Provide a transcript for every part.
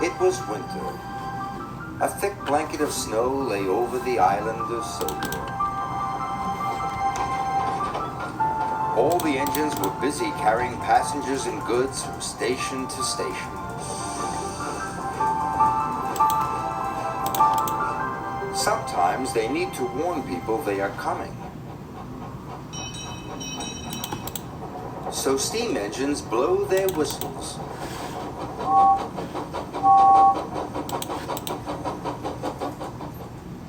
It was winter. A thick blanket of snow lay over the island of Sodor. All the engines were busy carrying passengers and goods from station to station. Sometimes they need to warn people they are coming. So steam engines blow their whistles.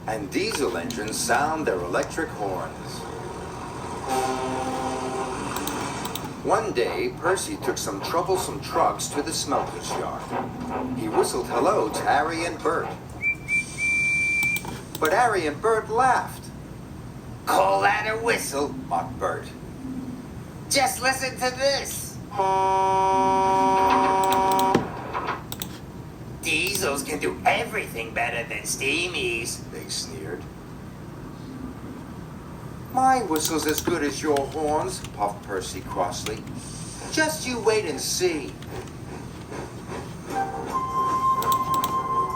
And diesel engines sound their electric horns. One day, Percy took some troublesome trucks to the smelter's yard. He whistled hello to Arry and Bert. But Arry and Bert laughed. "Call that a whistle?" mocked Bert. "Just listen to this. Diesels can do everything better than steamies," they sneered. "My whistle's as good as your horns," puffed Percy crossly. "Just you wait and see."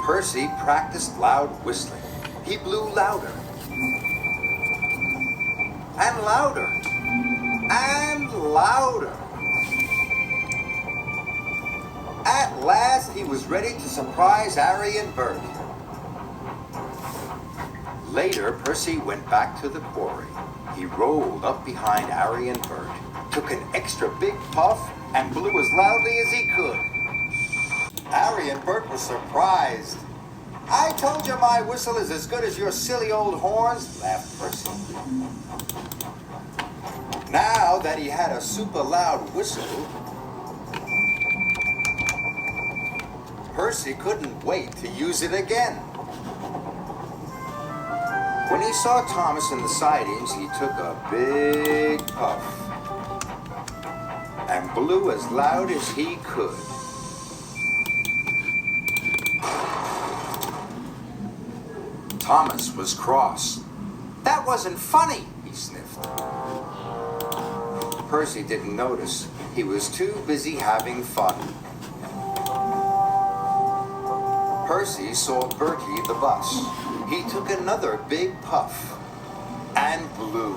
Percy practiced loud whistling. He blew louder. And louder. And louder. At last, he was ready to surprise Arry and Bert. Later, Percy went back to the quarry. He rolled up behind Arry and Bert, took an extra big puff, and blew as loudly as he could. Arry and Bert were surprised. "I told you my whistle is as good as your silly old horns," laughed Percy. Now that he had a super loud whistle, Percy couldn't wait to use it again. When he saw Thomas in the sidings, he took a big puff and blew as loud as he could. Thomas was cross. "That wasn't funny," he sniffed. Percy didn't notice. He was too busy having fun. Percy saw Bertie the Bus. He took another big puff and blew.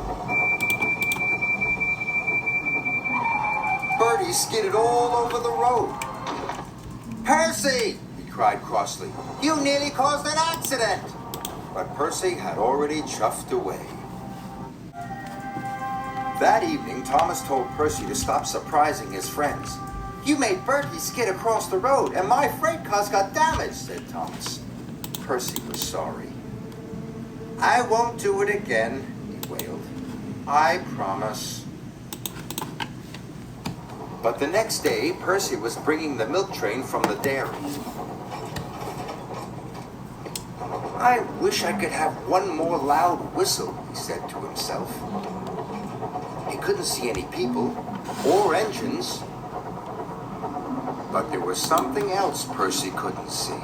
Bertie skidded all over the road. "Percy!" he cried crossly. "You nearly caused an accident!" But Percy had already chuffed away. That evening, Thomas told Percy to stop surprising his friends. "You made Bertie skid across the road, and my freight cars got damaged," said Thomas. Percy was sorry. "I won't do it again," he wailed. "I promise." But the next day, Percy was bringing the milk train from the dairy. "I wish I could have one more loud whistle," he said to himself. He couldn't see any people or engines. But there was something else Percy couldn't see.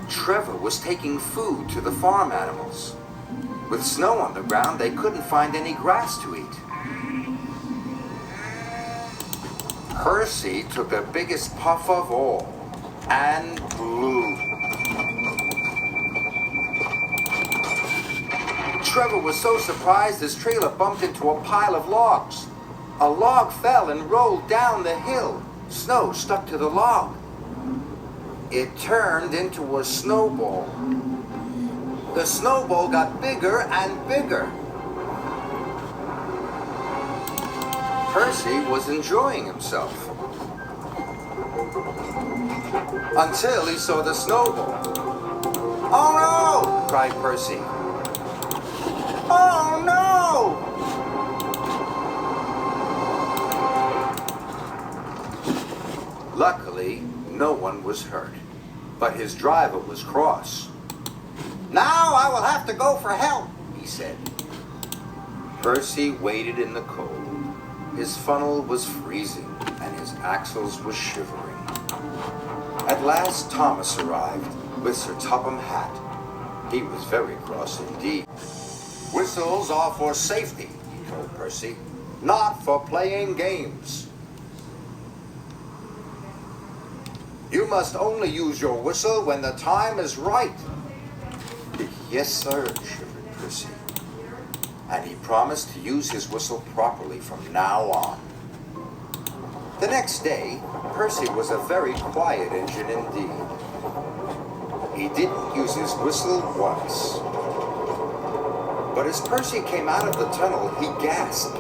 Trevor was taking food to the farm animals. With snow on the ground, they couldn't find any grass to eat. Percy took the biggest puff of all and blew. Trevor was so surprised his trailer bumped into a pile of logs. A log fell and rolled down the hill. Snow stuck to the log. It turned into a snowball. The snowball got bigger and bigger. Percy was enjoying himself. Until he saw the snowball. "Oh no!" cried Percy. "Oh no!" Luckily, no one was hurt, but his driver was cross. "Now I will have to go for help," he said. Percy waited in the cold. His funnel was freezing and his axles were shivering. At last Thomas arrived with Sir Topham Hatt. He was very cross indeed. "Whistles are for safety," he told Percy, "not for playing games." You must only use your whistle when the time is right. Yes, sir, shivered Percy. And he promised to use his whistle properly from now on. The next day, Percy was a very quiet engine indeed. He didn't use his whistle once. But as Percy came out of the tunnel, he gasped.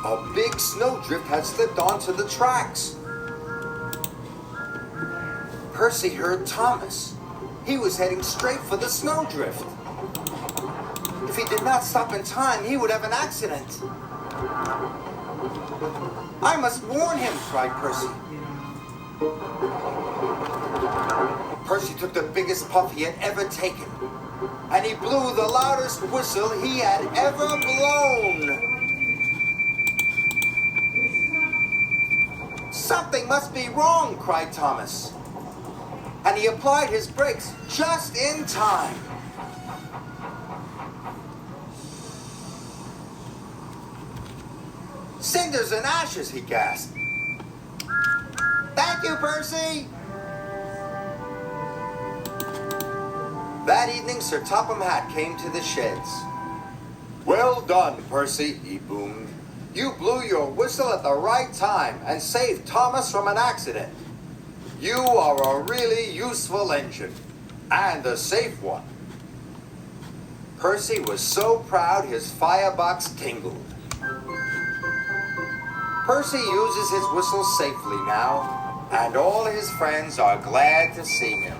A big snowdrift had slipped onto the tracks. Percy heard Thomas. He was heading straight for the snowdrift. If he did not stop in time, he would have an accident. I must warn him, cried Percy. Percy took the biggest puff he had ever taken, and he blew the loudest whistle he had ever blown. Something must be wrong, cried Thomas. And he applied his brakes just in time. Cinders and ashes, he gasped. Thank you, Percy! That evening, Sir Topham Hatt came to the sheds. Well done, Percy, he boomed. You blew your whistle at the right time and saved Thomas from an accident. You are a really useful engine, and a safe one. Percy was so proud his firebox tingled. Percy uses his whistle safely now, and all his friends are glad to see him.